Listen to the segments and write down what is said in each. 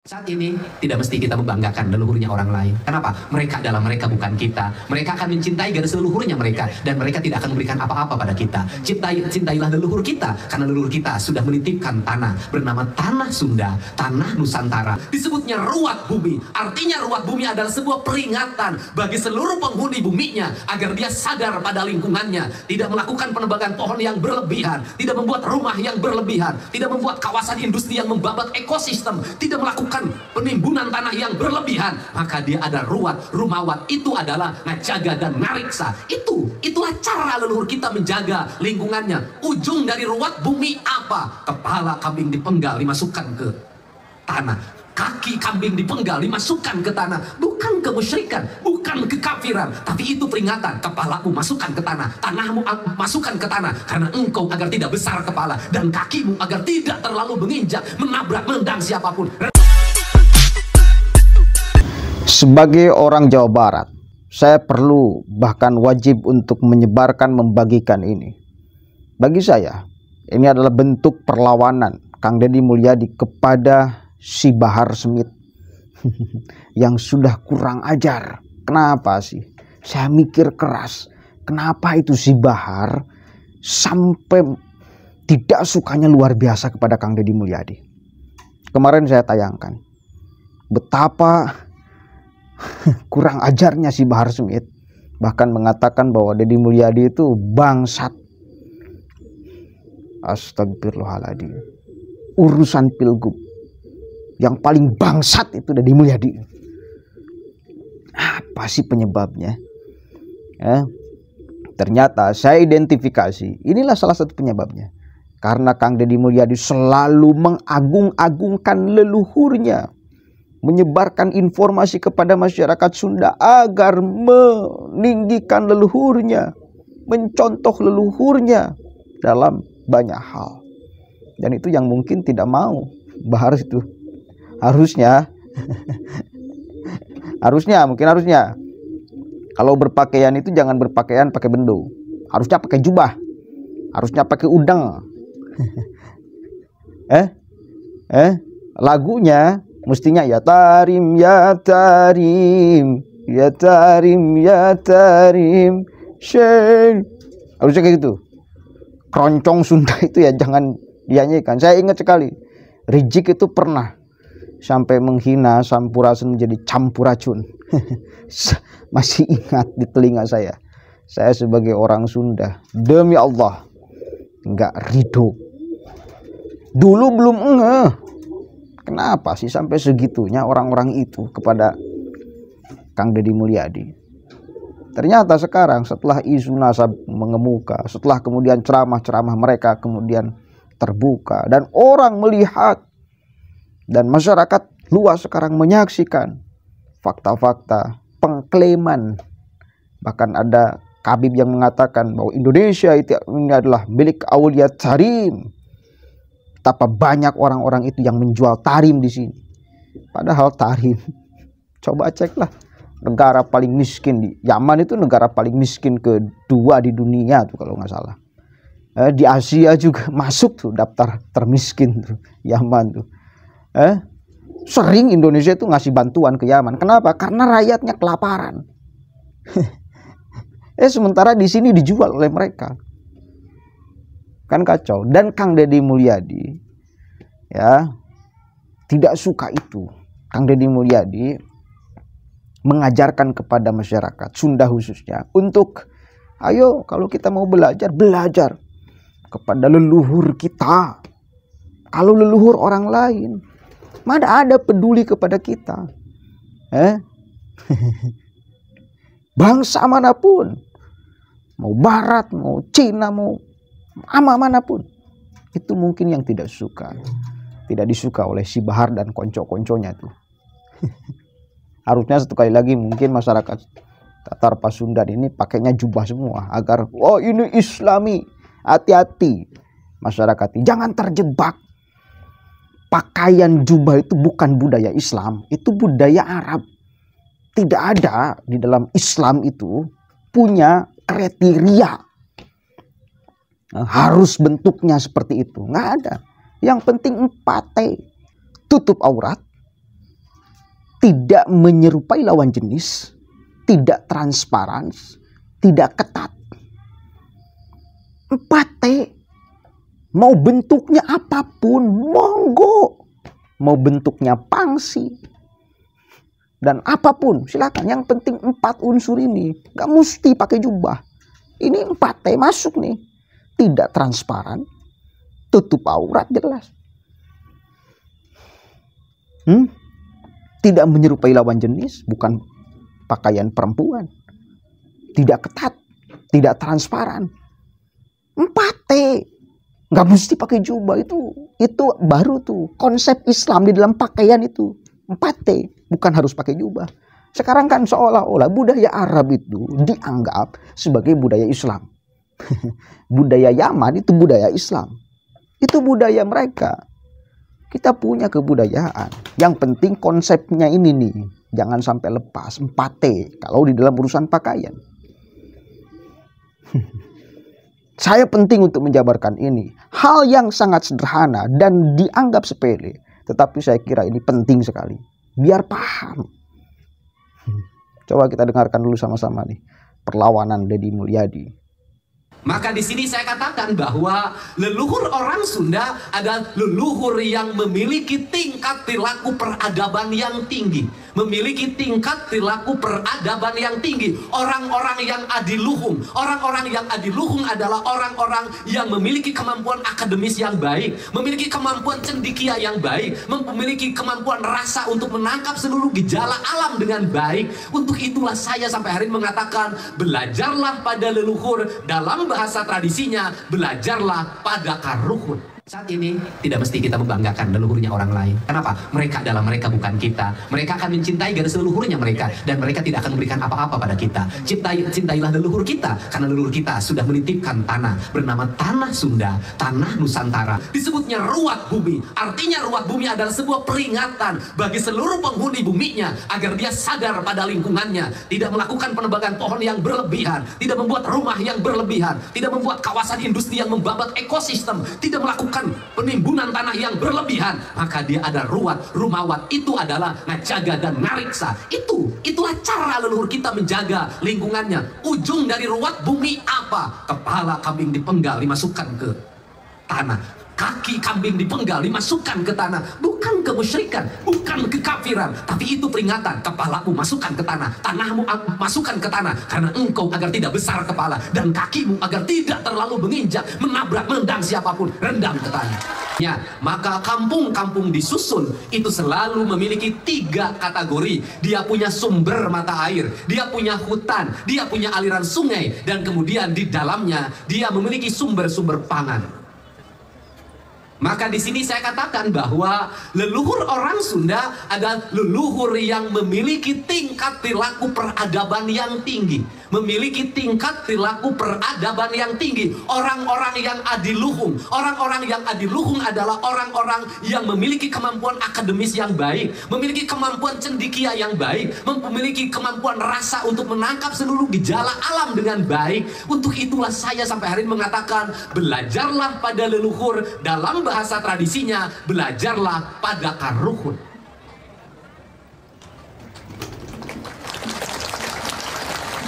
Saat ini tidak mesti kita membanggakan leluhurnya orang lain. Kenapa? Mereka adalah mereka, bukan kita. Mereka akan mencintai garis leluhurnya mereka, dan mereka tidak akan memberikan apa-apa pada kita. Cintailah leluhur kita, karena leluhur kita sudah menitipkan tanah bernama Tanah Sunda, Tanah Nusantara. Disebutnya ruat bumi. Artinya ruat bumi adalah sebuah peringatan bagi seluruh penghuni buminya agar dia sadar pada lingkungannya, tidak melakukan penebangan pohon yang berlebihan, tidak membuat rumah yang berlebihan, tidak membuat kawasan industri yang membabat ekosistem, tidak melakukan penimbunan tanah yang berlebihan. Maka dia ada ruat, rumawat. Itu adalah ngajaga dan ngariksa. Itulah cara leluhur kita menjaga lingkungannya. Ujung dari ruat bumi apa? Kepala kambing dipenggal dimasukkan ke tanah, kaki kambing dipenggal dimasukkan ke tanah. Bukan kemusyrikan, bukan kekafiran, tapi itu peringatan. Kepalamu masukkan ke tanah, tanahmu masukkan ke tanah, karena engkau agar tidak besar kepala, dan kakimu agar tidak terlalu menginjak, menabrak, menendang siapapun. Sebagai orang Jawa Barat, saya perlu, bahkan wajib untuk menyebarkan, membagikan ini. Bagi saya, ini adalah bentuk perlawanan Kang Deddy Mulyadi kepada si Bahar Smith yang sudah kurang ajar. Kenapa sih? Saya mikir keras. Kenapa itu si Bahar sampai tidak sukanya luar biasa kepada Kang Deddy Mulyadi? Kemarin saya tayangkan betapa kurang ajarnya si Bahar Smith, bahkan mengatakan bahwa Deddy Mulyadi itu bangsat. Astagfirullahaladzim. Urusan pilgub yang paling bangsat itu Deddy Mulyadi. Apa sih penyebabnya? Ternyata saya identifikasi, inilah salah satu penyebabnya. Karena Kang Deddy Mulyadi selalu mengagung-agungkan leluhurnya, menyebarkan informasi kepada masyarakat Sunda agar meninggikan leluhurnya, mencontoh leluhurnya dalam banyak hal. Dan itu yang mungkin tidak mau Bahar itu. Harusnya kalau berpakaian itu jangan berpakaian pakai bendo. Harusnya pakai jubah. Harusnya pakai udang. Lagunya mestinya ya tarim, ya tarim, ya tarim, ya tarim, share. Harusnya kayak gitu. Keroncong Sunda itu ya jangan dinyanyikan. Saya ingat sekali, Rijik itu pernah sampai menghina Sampurasun menjadi campuracun. Masih ingat di telinga saya. Saya sebagai orang Sunda, demi Allah, nggak ridho. Dulu belum ngeh. Kenapa sih sampai segitunya orang-orang itu kepada Kang Deddy Mulyadi? Ternyata sekarang setelah isu nasab mengemuka, setelah kemudian ceramah-ceramah mereka kemudian terbuka dan orang melihat, dan masyarakat luas sekarang menyaksikan fakta-fakta pengklaiman. Bahkan ada Habib yang mengatakan bahwa Indonesia ini adalah milik Aulia Tarim. Betapa banyak orang-orang itu yang menjual tarim di sini. Padahal tarim, coba ceklah, negara paling miskin di Yaman itu negara paling miskin kedua di dunia tuh kalau nggak salah. Di Asia juga masuk tuh daftar termiskin tuh Yaman tuh. Sering Indonesia itu ngasih bantuan ke Yaman. Kenapa? Karena rakyatnya kelaparan. Sementara di sini dijual oleh mereka. Kan kacau. Dan Kang Deddy Mulyadi ya tidak suka itu. Kang Deddy Mulyadi mengajarkan kepada masyarakat Sunda khususnya untuk ayo kalau kita mau belajar kepada leluhur kita. Kalau leluhur orang lain mana ada peduli kepada kita. Bangsa manapun, mau Barat, mau Cina, mau manapun, itu mungkin yang tidak disuka oleh si Bahar dan konco-konconya tuh. Harusnya satu kali lagi mungkin masyarakat Tatar Pasundan ini pakainya jubah semua agar ini Islami. Hati-hati masyarakat, jangan terjebak. Pakaian jubah itu bukan budaya Islam, itu budaya Arab. Tidak ada di dalam Islam itu punya kriteria harus bentuknya seperti itu, nggak ada. Yang penting 4T, tutup aurat, tidak menyerupai lawan jenis, tidak transparan, tidak ketat. 4T. Mau bentuknya apapun, monggo. Mau bentuknya pangsi dan apapun, silakan. Yang penting 4 unsur ini. Gak mesti pakai jubah. Ini 4T masuk nih. Tidak transparan, tutup aurat jelas. Tidak menyerupai lawan jenis, bukan pakaian perempuan. Tidak ketat, tidak transparan. 4T. Nggak mesti pakai jubah. Itu baru tuh konsep Islam di dalam pakaian itu. 4T. Bukan harus pakai jubah. Sekarang kan seolah-olah budaya Arab itu dianggap sebagai budaya Islam. Budaya Yaman itu budaya Islam. Itu budaya mereka. Kita punya kebudayaan. Yang penting konsepnya ini nih. Jangan sampai lepas. 4T. Kalau di dalam urusan pakaian. Saya penting untuk menjabarkan ini. Hal yang sangat sederhana dan dianggap sepele. Tetapi saya kira ini penting sekali. Biar paham. Coba kita dengarkan dulu sama-sama nih. Perlawanan Deddy Mulyadi. Maka di sini saya katakan bahwa leluhur orang Sunda adalah leluhur yang memiliki tingkat perilaku peradaban yang tinggi. Memiliki tingkat perilaku peradaban yang tinggi. Orang-orang yang adiluhung. Orang-orang yang adiluhung adalah orang-orang yang memiliki kemampuan akademis yang baik. Memiliki kemampuan cendekia yang baik. Memiliki kemampuan rasa untuk menangkap seluruh gejala alam dengan baik. Untuk itulah saya sampai hari ini mengatakan, belajarlah pada leluhur. Dalam bahasa tradisinya, belajarlah pada karuhun. Saat ini tidak mesti kita membanggakan leluhurnya orang lain. Kenapa? Mereka adalah mereka, bukan kita. Mereka akan mencintai garis leluhurnya mereka. Dan mereka tidak akan memberikan apa-apa pada kita. Cintailah leluhur kita. Karena leluhur kita sudah menitipkan tanah bernama Tanah Sunda, Tanah Nusantara. Disebutnya ruat bumi. Artinya ruat bumi adalah sebuah peringatan bagi seluruh penghuni buminya. Agar dia sadar pada lingkungannya. Tidak melakukan penebangan pohon yang berlebihan. Tidak membuat rumah yang berlebihan. Tidak membuat kawasan industri yang membabat ekosistem. Tidak melakukan penimbunan tanah yang berlebihan. Maka dia ada ruat, rumawat. Itu adalah ngajaga dan ngariksa. Itulah cara leluhur kita menjaga lingkungannya. Ujung dari ruat bumi apa? Kepala kambing dipenggal dimasukkan ke tanah. Kaki kambing dipenggal dimasukkan ke tanah. Bukan kemusyrikan, bukan kekafiran, tapi itu peringatan. Kepalamu masukkan ke tanah, tanahmu masukkan ke tanah. Karena engkau agar tidak besar kepala, dan kakimu agar tidak terlalu menginjak, menabrak, menendang siapapun, rendam ke tanah. Ya, maka kampung-kampung disusun itu selalu memiliki 3 kategori. Dia punya sumber mata air, dia punya hutan, dia punya aliran sungai, dan kemudian di dalamnya dia memiliki sumber-sumber pangan. Maka di sini saya katakan bahwa leluhur orang Sunda adalah leluhur yang memiliki tingkat perilaku peradaban yang tinggi. Memiliki tingkat perilaku peradaban yang tinggi. Orang-orang yang adiluhung. Orang-orang yang adiluhung adalah orang-orang yang memiliki kemampuan akademis yang baik. Memiliki kemampuan cendekia yang baik. Memiliki kemampuan rasa untuk menangkap seluruh gejala alam dengan baik. Untuk itulah saya sampai hari ini mengatakan, belajarlah pada leluhur. Dalam bahasa tradisinya, belajarlah pada karuhun.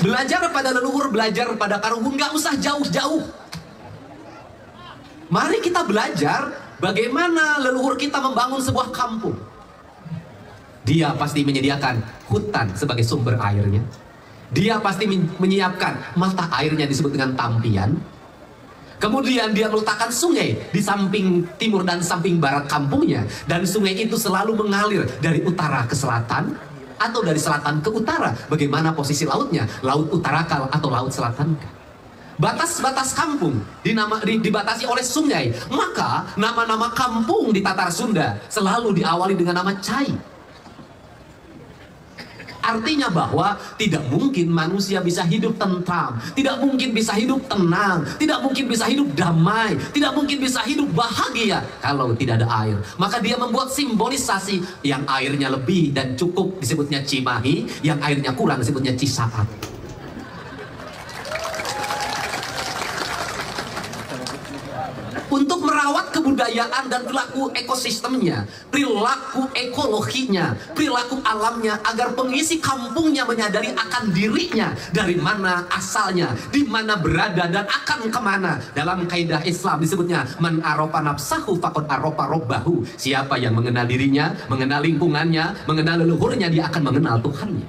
Belajar pada leluhur, belajar pada karuhun, gak usah jauh-jauh. Mari kita belajar bagaimana leluhur kita membangun sebuah kampung. Dia pasti menyediakan hutan sebagai sumber airnya. Dia pasti menyiapkan mata airnya disebut dengan tampian. Kemudian dia meletakkan sungai di samping timur dan samping barat kampungnya. Dan sungai itu selalu mengalir dari utara ke selatan atau dari selatan ke utara. Bagaimana posisi lautnya? Laut utarakal atau laut selatan. Batas-batas kampung dibatasi oleh sungai. Maka nama-nama kampung di Tatar Sunda selalu diawali dengan nama Cai. Artinya bahwa tidak mungkin manusia bisa hidup tentram, tidak mungkin bisa hidup tenang, tidak mungkin bisa hidup damai, tidak mungkin bisa hidup bahagia kalau tidak ada air. Maka dia membuat simbolisasi, yang airnya lebih dan cukup disebutnya Cimahi, yang airnya kurang disebutnya Cisaat. Untuk merawat kebudayaan kebudayaan dan perilaku ekosistemnya, perilaku ekologinya, perilaku alamnya, agar pengisi kampungnya menyadari akan dirinya, dari mana asalnya, di mana berada, dan akan kemana. Dalam kaidah Islam disebutnya man arofa nafsahu faqad arofa robbahu. Siapa yang mengenal dirinya, mengenal lingkungannya, mengenal leluhurnya, dia akan mengenal Tuhannya.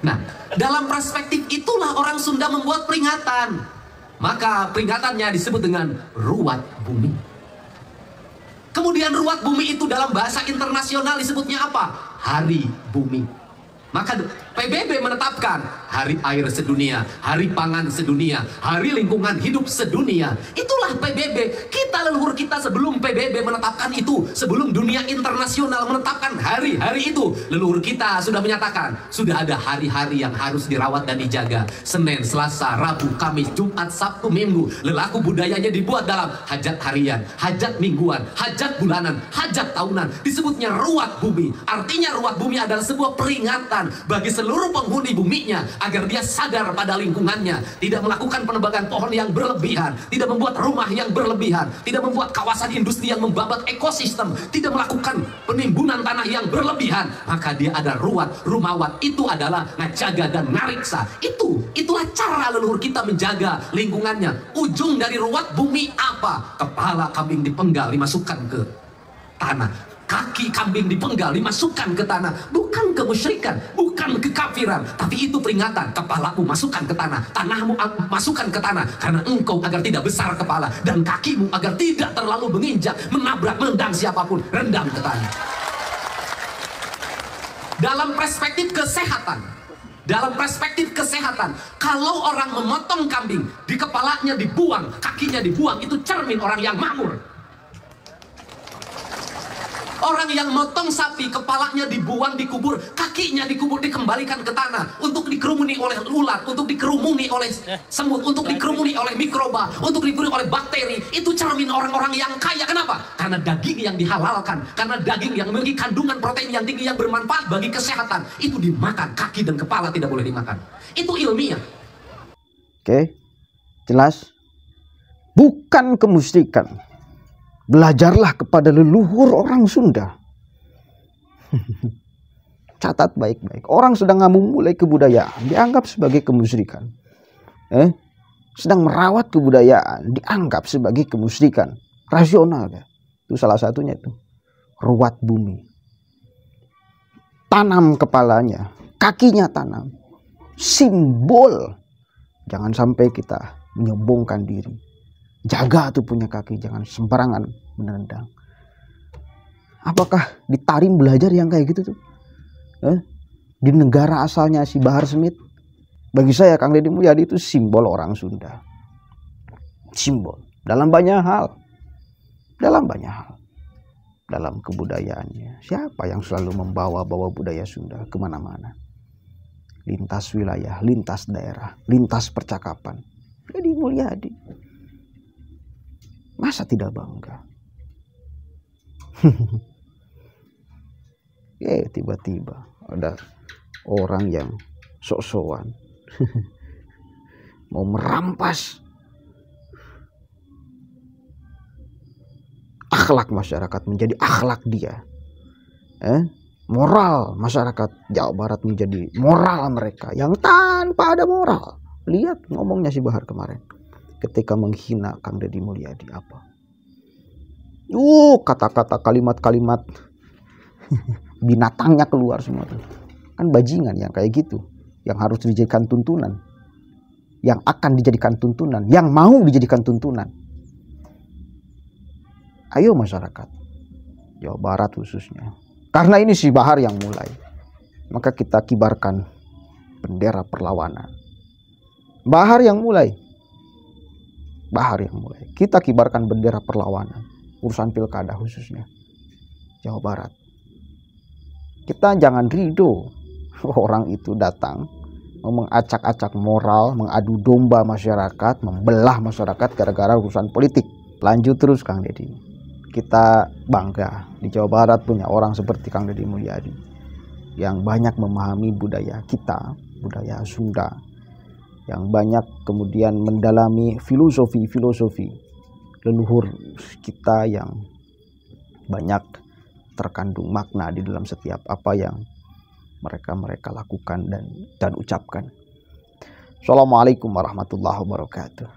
Nah, dalam perspektif itulah orang Sunda membuat peringatan. Maka peringatannya disebut dengan ruwat bumi. Kemudian ruwat bumi itu dalam bahasa internasional disebutnya apa? Hari bumi. Maka PBB menetapkan hari air sedunia, hari pangan sedunia, hari lingkungan hidup sedunia. Itulah PBB. Kita, leluhur kita, sebelum PBB menetapkan itu, sebelum dunia internasional menetapkan hari-hari itu, leluhur kita sudah menyatakan, sudah ada hari-hari yang harus dirawat dan dijaga. Senin, Selasa, Rabu, Kamis, Jumat, Sabtu, Minggu. Lelaku budayanya dibuat dalam hajat harian, hajat mingguan, hajat bulanan, hajat tahunan. Disebutnya ruwat bumi. Artinya ruwat bumi adalah sebuah peringatan bagi seluruh penghuni buminya agar dia sadar pada lingkungannya, tidak melakukan penebangan pohon yang berlebihan, tidak membuat rumah yang berlebihan, tidak membuat kawasan industri yang membabat ekosistem, tidak melakukan penimbunan tanah yang berlebihan. Maka dia ada ruwat, rumawat. Itu adalah ngajaga dan ngariksa. Itulah cara leluhur kita menjaga lingkungannya. Ujung dari ruwat bumi apa? Kepala kambing dipenggal dimasukkan ke tanah, kaki kambing dipenggal dimasukkan ke tanah. Bukan kemusyrikan, bukan kekafiran, tapi itu peringatan. Kepalamu masukkan ke tanah, tanahmu masukkan ke tanah, karena engkau agar tidak besar kepala, dan kakimu agar tidak terlalu menginjak, menabrak, menendang siapapun, rendam ke tanah. Dalam perspektif kesehatan, kalau orang memotong kambing, di kepalanya dibuang, kakinya dibuang, itu cermin orang yang makmur. Orang yang motong sapi, kepalanya dibuang, dikubur, kakinya dikubur, dikembalikan ke tanah, untuk dikerumuni oleh ulat, untuk dikerumuni oleh semut, untuk dikerumuni oleh mikroba, untuk dikerumuni oleh bakteri. Itu cermin orang-orang yang kaya. Kenapa? Karena daging yang dihalalkan, karena daging yang memiliki kandungan protein yang tinggi, yang bermanfaat bagi kesehatan, itu dimakan. Kaki dan kepala tidak boleh dimakan. Itu ilmiah. Oke, jelas? Bukan kemusyrikan. Belajarlah kepada leluhur orang Sunda. Catat baik-baik. Orang sedang memulai kebudayaan dianggap sebagai kemusyrikan. Sedang merawat kebudayaan dianggap sebagai kemusyrikan. Rasional ya. Itu salah satunya itu. Ruwat bumi. Tanam kepalanya, kakinya tanam. Simbol. Jangan sampai kita menyombongkan diri. Jaga tuh punya kaki, jangan sembarangan menendang. Apakah di Tarim belajar yang kayak gitu tuh? Di negara asalnya si Bahar Smith? Bagi saya Kang Deddy Mulyadi itu simbol orang Sunda. Simbol dalam banyak hal. Dalam kebudayaannya. Siapa yang selalu membawa-bawa budaya Sunda kemana-mana? Lintas wilayah, lintas daerah, lintas percakapan. Deddy Mulyadi. Masa tidak bangga? Tiba-tiba ada orang yang sok-sokan mau merampas akhlak masyarakat menjadi akhlak dia. Moral masyarakat Jawa Barat menjadi moral mereka yang tanpa ada moral. Lihat ngomongnya si Bahar kemarin. Ketika menghina Kang Deddy Mulyadi apa? Kata-kata kalimat-kalimat binatangnya keluar semua tuh. Kan bajingan yang kayak gitu, yang harus dijadikan tuntunan, yang akan dijadikan tuntunan, yang mau dijadikan tuntunan. Ayo masyarakat Jawa Barat khususnya, karena ini si Bahar yang mulai, maka kita kibarkan bendera perlawanan. Bahar yang mulai. Kita kibarkan bendera perlawanan. Urusan pilkada khususnya Jawa Barat. Kita jangan ridho orang itu datang mengacak-acak moral, mengadu domba masyarakat, membelah masyarakat gara-gara urusan politik. Lanjut terus Kang Deddy. Kita bangga di Jawa Barat punya orang seperti Kang Deddy Mulyadi yang banyak memahami budaya kita, budaya Sunda, yang banyak kemudian mendalami filosofi leluhur kita yang banyak terkandung makna di dalam setiap apa yang mereka lakukan dan ucapkan. Assalamualaikum warahmatullahi wabarakatuh.